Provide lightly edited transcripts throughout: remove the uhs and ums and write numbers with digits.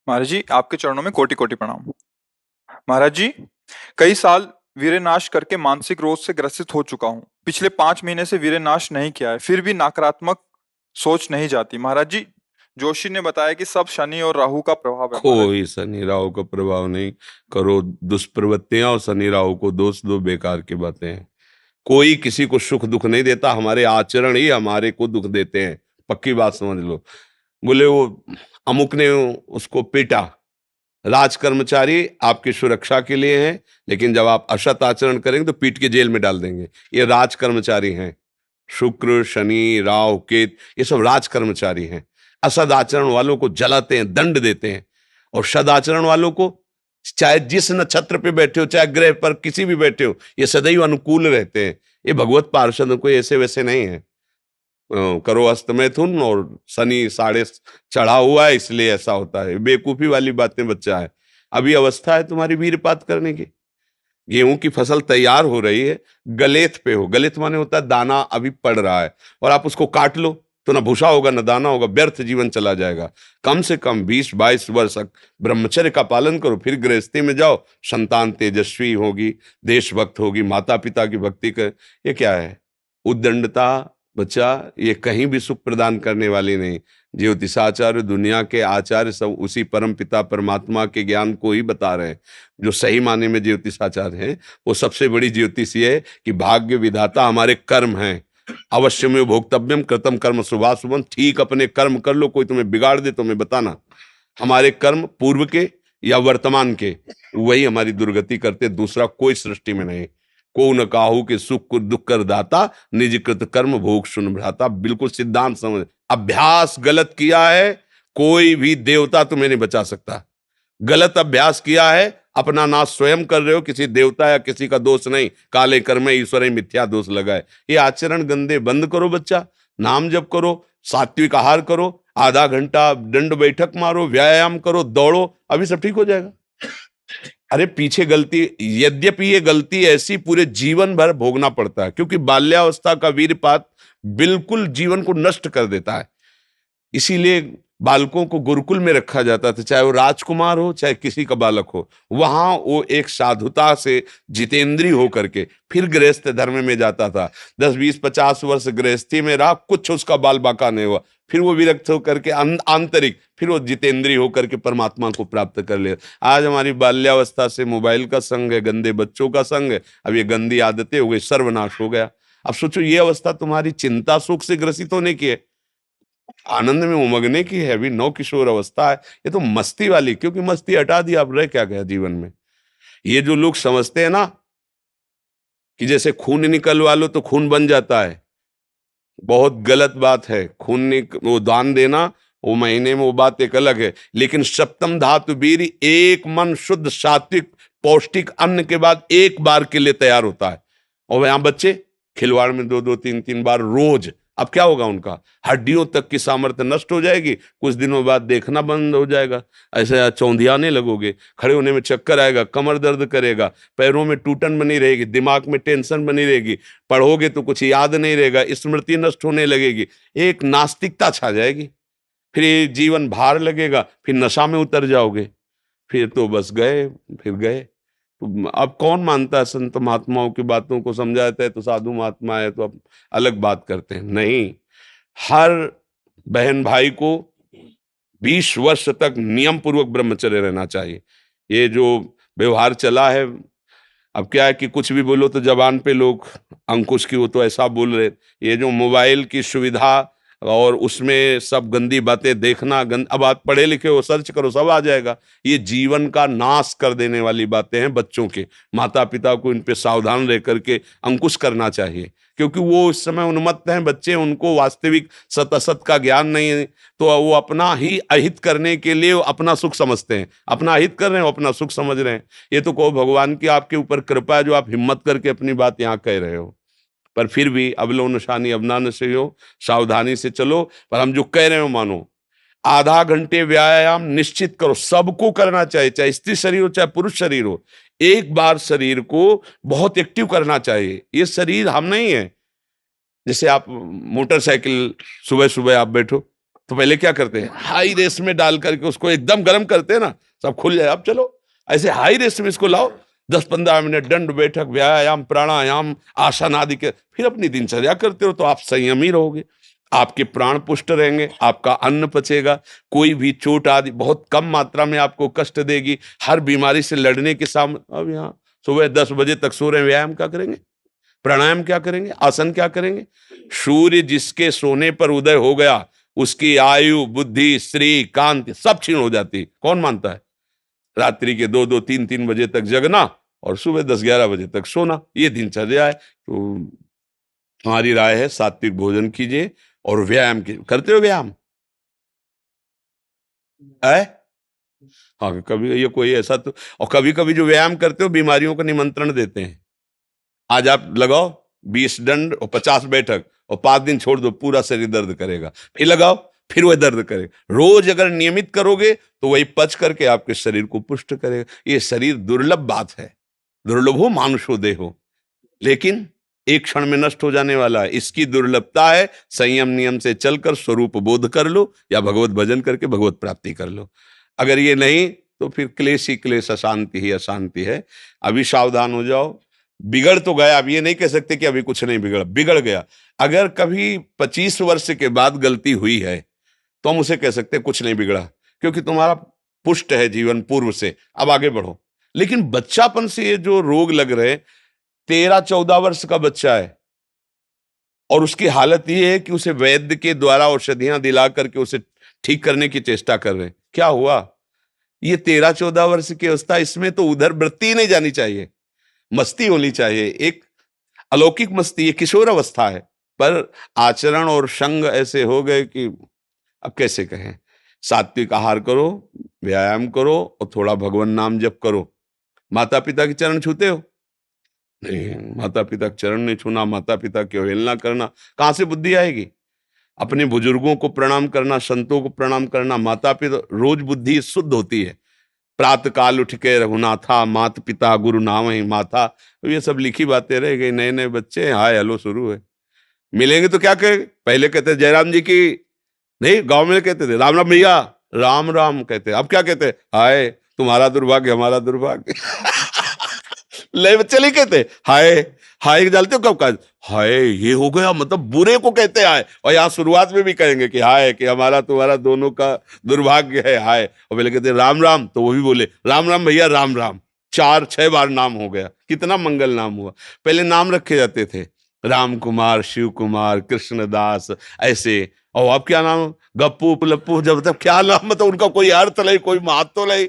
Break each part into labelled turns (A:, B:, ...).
A: महाराज जी, आपके चरणों में कोटि कोटि प्रणाम। महाराज जी, कई साल वीर्यनाश करके मानसिक रोग से ग्रसित हो चुका हूँ। पिछले 5 महीने से वीर्यनाश नहीं किया है, फिर भी नकारात्मक सोच नहीं जाती। महाराज जी, जोशी ने बताया कि सब शनि और राहु का प्रभाव है। महाराज जी,
B: कोई शनि राहु का प्रभाव नहीं। करो दुष्प्रवृत्तियां और शनि राहु को दोष दो, बेकार की बातें हैं। कोई किसी को सुख दुख नहीं देता, हमारे आचरण ही हमारे को दुख देते हैं। पक्की बात समझ लो। बोले वो अमुक ने उसको पीटा, राज कर्मचारी आपकी सुरक्षा के लिए हैं, लेकिन जब आप असत आचरण करेंगे तो पीट के जेल में डाल देंगे। ये राज कर्मचारी हैं। शुक्र शनि राहु केत ये सब राज कर्मचारी हैं। असद आचरण वालों को जलाते हैं, दंड देते हैं। और सदाचरण वालों को, चाहे जिस नक्षत्र पे बैठे हो, चाहे ग्रह पर किसी भी बैठे हो, ये सदैव अनुकूल रहते हैं। ये भगवत पार्षद कोई ऐसे वैसे नहीं है। करो अस्त मैथुन और शनि साढ़े चढ़ा हुआ है, इसलिए ऐसा होता है। बेवकूफी वाली बातें बच्चा है। अभी अवस्था है तुम्हारी वीरपात करने की। गेहूं की फसल तैयार हो रही है, गलेत पे हो। गलेत माने होता है दाना अभी पड़ रहा है, और आप उसको काट लो तो ना भूसा होगा ना दाना होगा, व्यर्थ जीवन चला जाएगा। कम से कम 20-22 वर्ष तक ब्रह्मचर्य का पालन करो, फिर गृहस्थी में जाओ। संतान तेजस्वी होगी, देशभक्त होगी, माता पिता की भक्ति कर। ये क्या है? उद्दंडता बच्चा, ये कहीं भी सुख प्रदान करने वाली नहीं। ज्योतिषाचार्य, दुनिया के आचार्य सब उसी परम पिता परमात्मा के ज्ञान को ही बता रहे हैं। जो सही माने में ज्योतिषाचार्य हैं, वो सबसे बड़ी ज्योतिष ये है कि भाग्य विधाता हमारे कर्म हैं। अवश्य में भोक्तव्यम कृतम कर्म शुभाशुभम। ठीक अपने कर्म कर लो, कोई तुम्हें बिगाड़ दे तो मैं बताना। हमारे कर्म पूर्व के या वर्तमान के, वही हमारी दुर्गति करते, दूसरा कोई सृष्टि में नहीं। को न काहू के सुख को दुख कर दाता, निज कृत कर्म भोग सुन भ्राता। बिल्कुल सिद्धांत समझ। अभ्यास गलत किया है, कोई भी देवता तुम्हें नहीं बचा सकता। गलत अभ्यास किया है, अपना नाश स्वयं कर रहे हो, किसी देवता या किसी का दोष नहीं। काले कर्म ईश्वर ही मिथ्या दोष लगाए। ये आचरण गंदे बंद करो बच्चा। नाम जप करो, सात्विक आहार करो, आधा घंटा दंड बैठक मारो, व्यायाम करो, दौड़ो, अभी सब ठीक हो जाएगा। अरे पीछे गलती, यद्यपि ये गलती ऐसी पूरे जीवन भर भोगना पड़ता है, क्योंकि बाल्यावस्था का वीरपात बिल्कुल जीवन को नष्ट कर देता है। इसीलिए बालकों को गुरुकुल में रखा जाता था, चाहे वो राजकुमार हो चाहे किसी का बालक हो। वहां वो एक साधुता से जितेंद्रीय होकर के फिर गृहस्थ धर्म में जाता था। 10-20-50 वर्ष गृहस्थी में रहा, कुछ उसका बाल बाका नहीं हुआ। फिर वो विरक्त होकर के आंतरिक, फिर वो जितेंद्रीय होकर के परमात्मा को प्राप्त कर ले। आज हमारी बाल्यावस्था से मोबाइल का संग है, गंदे बच्चों का संग है। अब ये गंदी आदतें हो गई, सर्वनाश हो गया। अब सोचो, ये अवस्था तुम्हारी चिंता सुख से ग्रसित होने की है, आनंद में उमगने की है। अभी नौ किशोर अवस्था है, ये तो मस्ती वाली। क्योंकि मस्ती हटा दी, अब रह क्या गया जीवन में? ये जो लोग समझते हैं ना कि जैसे खून निकलवा लो तो खून बन जाता है, बहुत गलत बात है। वो दान देना, वो महीने में वो बात एक अलग है, लेकिन सप्तम धातु वीर एक मन शुद्ध सात्विक पौष्टिक अन्न के बाद एक बार के लिए तैयार होता है। और यहां बच्चे खिलवाड़ में 2-2 3-3 बार रोज। अब क्या होगा? उनका हड्डियों तक की सामर्थ्य नष्ट हो जाएगी, कुछ दिनों बाद देखना बंद हो जाएगा, ऐसे चौंधियाने लगोगे, खड़े होने में चक्कर आएगा, कमर दर्द करेगा, पैरों में टूटन बनी रहेगी, दिमाग में टेंशन बनी रहेगी, पढ़ोगे तो कुछ याद नहीं रहेगा, स्मृति नष्ट होने लगेगी, एक नास्तिकता छा जाएगी। फिर ये जीवन भार लगेगा, फिर नशा में उतर जाओगे, फिर तो बस गए, फिर गए। तो अब कौन मानता है संत महात्माओं की बातों को? समझाते हैं तो साधु महात्मा है तो अब अलग बात करते हैं। नहीं, हर बहन भाई को 20 वर्ष तक नियम पूर्वक ब्रह्मचर्य रहना चाहिए। ये जो व्यवहार चला है, अब क्या है कि कुछ भी बोलो तो जबान पे लोग अंकुश की, वो तो ऐसा बोल रहे। ये जो मोबाइल की सुविधा और उसमें सब गंदी बातें देखना, अब आप पढ़े लिखे हो, सर्च करो, सब आ जाएगा। ये जीवन का नाश कर देने वाली बातें हैं बच्चों के। माता पिता को इन पे सावधान रह करके अंकुश करना चाहिए, क्योंकि वो इस समय उन्मत्त हैं बच्चे, उनको वास्तविक सत असत का ज्ञान नहीं है। तो वो अपना ही अहित करने के लिए अपना सुख समझते हैं, अपना अहित कर रहे हैं, अपना सुख समझ रहे हैं। ये तो कहो भगवान की आपके ऊपर कृपा है जो आप हिम्मत करके अपनी बात यहाँ कह रहे हो। पर फिर भी अबलो नशानी अबना नशे हो, सावधानी से चलो। पर हम जो कह रहे हो मानो। आधा घंटे व्यायाम निश्चित करो, सबको करना चाहिए, चाहे स्त्री शरीर हो चाहे पुरुष शरीर हो। एक बार शरीर को बहुत एक्टिव करना चाहिए। ये शरीर हम नहीं है। जैसे आप मोटरसाइकिल सुबह सुबह आप बैठो, तो पहले क्या करते हैं, हाई रेस में डाल करके उसको एकदम गर्म करते हैं ना, सब खुल जाए। अब चलो ऐसे हाई रेस में इसको लाओ, 10-15 मिनट दंड बैठक, व्यायाम, प्राणायाम, आसन आदि के, फिर अपनी दिनचर्या करते हो तो आप संयमी रहोगे, आपके प्राण पुष्ट रहेंगे, आपका अन्न पचेगा, कोई भी चोट आदि बहुत कम मात्रा में आपको कष्ट देगी, हर बीमारी से लड़ने के सामने। अब यहाँ सुबह 10 बजे तक सो रहे हैं, व्यायाम क्या करेंगे, प्राणायाम क्या करेंगे, आसन क्या करेंगे? सूर्य जिसके सोने पर उदय हो गया उसकी आयु, बुद्धि, स्त्री, कांति सब क्षीण हो जाती है। कौन मानता है? रात्रि के 2-2, 3-3 बजे तक जगना और सुबह 10-11 बजे तक सोना, ये दिनचर्या है। तो हमारी राय है सात्विक भोजन कीजिए और व्यायाम कीजिए। करते हो व्यायाम है? हाँ, कभी ये कोई ऐसा तो, और कभी कभी जो व्यायाम करते हो बीमारियों का निमंत्रण देते हैं। आज आप लगाओ 20 दंड और 50 बैठक और 5 दिन छोड़ दो, पूरा शरीर दर्द करेगा, फिर लगाओ फिर वह दर्द करेगा। रोज अगर नियमित करोगे तो वही पच करके आपके शरीर को पुष्ट करेगा। ये शरीर दुर्लभ बात है, दुर्लभो मानुषो देहो, लेकिन एक क्षण में नष्ट हो जाने वाला है। इसकी दुर्लभता है, संयम नियम से चलकर स्वरूप बोध कर लो या भगवत भजन करके भगवत प्राप्ति कर लो। अगर ये नहीं तो फिर क्लेश ही क्लेश, अशांति ही अशांति है। अभी सावधान हो जाओ। बिगड़ तो गया, अब ये नहीं कह सकते कि अभी कुछ नहीं बिगड़ा, बिगड़ गया। अगर कभी 25 वर्ष के बाद गलती हुई है तो हम उसे कह सकते हैं कुछ नहीं बिगड़ा, क्योंकि तुम्हारा पुष्ट है जीवन पूर्व से, अब आगे बढ़ो। लेकिन बच्चापन से ये जो रोग लग रहे, 13-14 वर्ष का बच्चा है और उसकी हालत ये है कि उसे वैद्य के द्वारा औषधियां दिला करके उसे ठीक करने की चेष्टा कर रहे हैं। क्या हुआ? ये 13-14 वर्ष की अवस्था, इसमें तो उधर वृत्ति ही नहीं जानी चाहिए, मस्ती होनी चाहिए, एक अलौकिक मस्ती। ये किशोर अवस्था है, पर आचरण और संग ऐसे हो गए कि अब कैसे कहें। सात्विक आहार करो, व्यायाम करो और थोड़ा भगवान नाम जप करो। माता पिता के चरण छूते हो? नहीं, माता पिता के चरण नहीं छूना, माता पिता की अवहेलना करना, कहां से बुद्धि आएगी? अपने बुजुर्गों को प्रणाम करना, संतों को प्रणाम करना, माता पिता, रोज बुद्धि शुद्ध होती है। प्रातः काल उठ के रघुनाथा, मात पिता गुरु नाम ही माथा, तो ये सब लिखी बातें रह गई। नए नए बच्चे हाय हेलो शुरू है, मिलेंगे तो क्या कहे, पहले कहते जयराम जी की, नहीं गांव में कहते थे राम राम भैया, राम राम कहते, अब क्या कहते, हाय तुम्हारा दुर्भाग्य हमारा दुर्भाग्य। ले बच्चे नहीं कहते हाय, हाय जानते हो कब का, हाय ये हो गया, मतलब बुरे को कहते हैं हाय। और यहाँ शुरुआत में भी कहेंगे कि हाय, कि हमारा तुम्हारा दोनों का दुर्भाग्य है हाय। और पहले कहते राम राम, तो वो भी बोले राम राम भैया राम राम, 4-6 बार नाम हो गया, कितना मंगल नाम हुआ। पहले नाम रखे जाते थे, राम कुमार, शिव कुमार, कृष्णदास, ऐसे। और अब क्या नाम, गप्पू लप्पू, जब तक क्या नाम, मतलब उनका कोई अर्थ नहीं, कोई महत्व नहीं।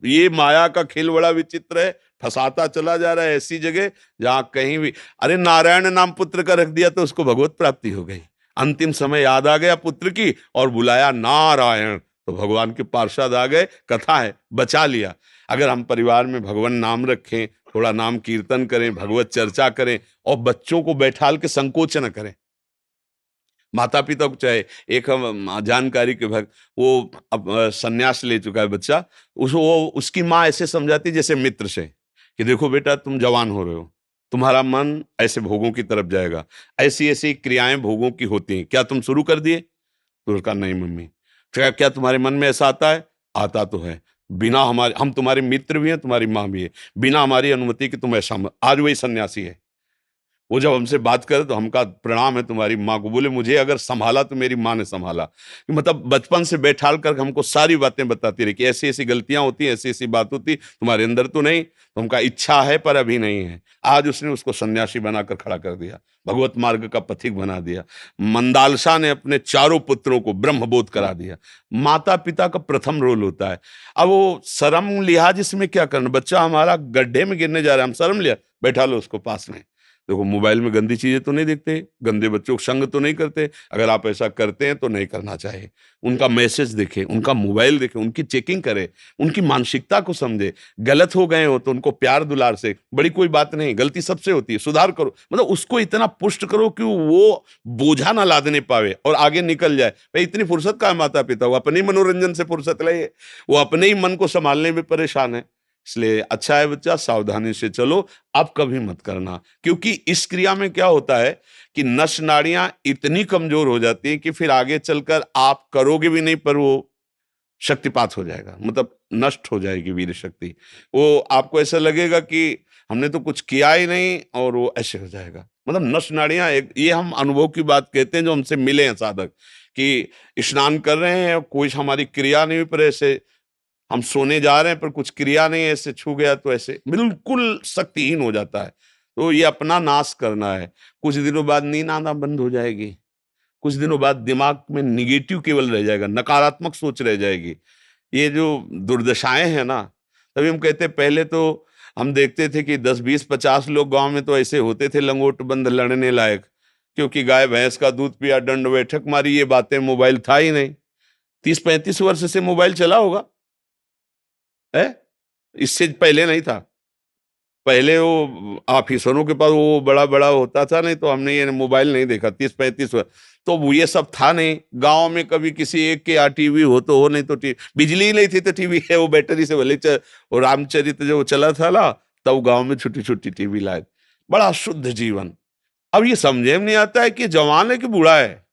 B: ये माया का खेल बड़ा विचित्र है, फंसाता चला जा रहा है ऐसी जगह जहां कहीं भी। अरे नारायण नाम पुत्र का रख दिया तो उसको भगवत प्राप्ति हो गई। अंतिम समय याद आ गया पुत्र की और बुलाया नारायण, तो भगवान के पार्षद आ गए, कथा है, बचा लिया। अगर हम परिवार में भगवान नाम रखें, थोड़ा नाम कीर्तन करें, भगवत चर्चा करें और बच्चों को बैठाल के संकोच न करें। माता पिता को चाहे, एक हम जानकारी के भक्त, वो अब संन्यास ले चुका है बच्चा, वो उसकी माँ ऐसे समझाती जैसे मित्र से कि देखो बेटा तुम जवान हो रहे हो, तुम्हारा मन ऐसे भोगों की तरफ जाएगा, ऐसी ऐसी क्रियाएं भोगों की होती हैं, क्या तुम शुरू कर दिए? तो उसका नहीं मम्मी। क्या क्या तुम्हारे मन में ऐसा आता है? आता तो है, बिना हमारे, हम तुम्हारे मित्र भी हैं, तुम्हारी माँ भी है, बिना हमारी अनुमति के तुम ऐसा मत। आज वही सन्यासी है, वो जब हमसे बात करे तो हमका प्रणाम है तुम्हारी माँ को, बोले मुझे अगर संभाला तो मेरी माँ ने संभाला। मतलब बचपन से बैठाल कर हमको सारी बातें बताती रही कि ऐसी ऐसी गलतियां होती, ऐसी ऐसी बात होती, तुम्हारे अंदर तो नहीं, तो हमका इच्छा है पर अभी नहीं है। आज उसने उसको सन्यासी बनाकर खड़ा कर दिया, भगवत मार्ग का पथिक बना दिया। मंदालसा ने अपने चारों पुत्रों को ब्रह्मबोध करा दिया। माता पिता का प्रथम रोल होता है। अब वो शर्म लिहाज इसमें क्या करना, बच्चा हमारा गड्ढे में गिरने जा रहा है, हम शर्म लिया, बैठा लो उसको पास में। देखो मोबाइल में गंदी चीजें तो नहीं देखते, गंदे बच्चों को संग तो नहीं करते, अगर आप ऐसा करते हैं तो नहीं करना चाहिए। उनका मैसेज देखें, उनका मोबाइल देखें, उनकी चेकिंग करें, उनकी मानसिकता को समझे। गलत हो गए हो तो उनको प्यार दुलार से, बड़ी कोई बात नहीं, गलती सबसे होती है, सुधार करो, मतलब उसको इतना पुष्ट करो कि वो बोझा ना लादने पावे और आगे निकल जाए। भाई इतनी फुर्सत का है माता पिता, वो अपने ही मनोरंजन से फुर्सत ले, वो अपने ही मन को संभालने में परेशान है। इसलिए अच्छा है बच्चा, सावधानी से चलो, अब कभी मत करना। क्योंकि इस क्रिया में क्या होता है कि नस नाड़ियां इतनी कमजोर हो जाती हैं कि फिर आगे चलकर आप करोगे भी नहीं, पर वो शक्तिपात हो जाएगा, मतलब नष्ट हो जाएगी वीर शक्ति। वो आपको ऐसा लगेगा कि हमने तो कुछ किया ही नहीं, और वो ऐसे हो जाएगा। मतलब नस नाड़ियां एक, ये हम अनुभव की बात कहते हैं जो हमसे मिले हैं साधक, कि स्नान कर रहे हैं, कोई हमारी क्रिया नहीं हुई, पर ऐसे हम सोने जा रहे हैं पर कुछ क्रिया नहीं है, ऐसे छू गया तो ऐसे बिल्कुल शक्तिहीन हो जाता है। तो ये अपना नाश करना है। कुछ दिनों बाद नींद आना बंद हो जाएगी, कुछ दिनों बाद दिमाग में निगेटिव केवल रह जाएगा, नकारात्मक सोच रह जाएगी। ये जो दुर्दशाएं हैं ना, तभी हम कहते हैं पहले तो हम देखते थे कि 10 20 50 लोग गांव में तो ऐसे होते थे लंगोट बंद लड़ने लायक, क्योंकि गाय भैंस का दूध पिया, दंड बैठक मारी, ये बातें, मोबाइल था ही नहीं। 30 35 वर्ष से मोबाइल चला होगा है, इससे पहले नहीं था। पहले वो ऑफिसरों के पास वो बड़ा बड़ा होता था, नहीं तो हमने ये मोबाइल नहीं देखा 30 35 वर्ष। तो वो ये सब था नहीं, गांव में कभी किसी एक के यहाँ टीवी हो तो हो, नहीं तो टीवी, बिजली ही नहीं थी तो टीवी है, वो बैटरी से भले वो रामचरित जो चला था ना, तब गांव में छोटी छोटी टीवी लाए। बड़ा शुद्ध जीवन। अब ये समझे में नहीं आता है कि जवान है कि बूढ़ा है।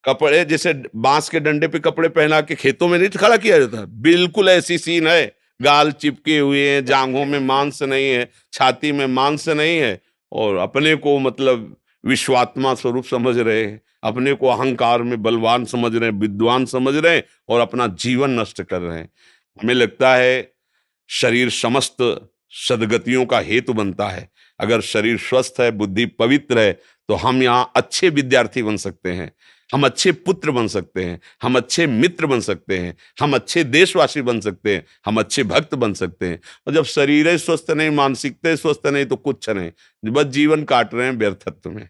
B: कपड़े जैसे बांस के डंडे पे कपड़े पहना के खेतों में नहीं खड़ा किया जाता, बिल्कुल ऐसी सीन है। गाल चिपके हुए हैं, जांघों में मांस नहीं है, छाती में मांस नहीं है, और अपने को मतलब विश्वात्मा स्वरूप समझ रहे हैं, अपने को अहंकार में बलवान समझ रहे हैं, विद्वान समझ रहे हैं, और अपना जीवन नष्ट कर रहे हैं। हमें लगता है शरीर समस्त सद्गतियों का हेतु बनता है। अगर शरीर स्वस्थ है, बुद्धि पवित्र है, तो हम यहाँ अच्छे विद्यार्थी बन सकते हैं, हम अच्छे पुत्र बन सकते हैं, हम अच्छे मित्र बन सकते हैं, हम अच्छे देशवासी बन सकते हैं, हम अच्छे भक्त बन सकते हैं। और जब शरीर ही स्वस्थ नहीं, मानसिकता स्वस्थ नहीं, तो कुछ नहीं, बस जीवन काट रहे हैं व्यर्थत्व में।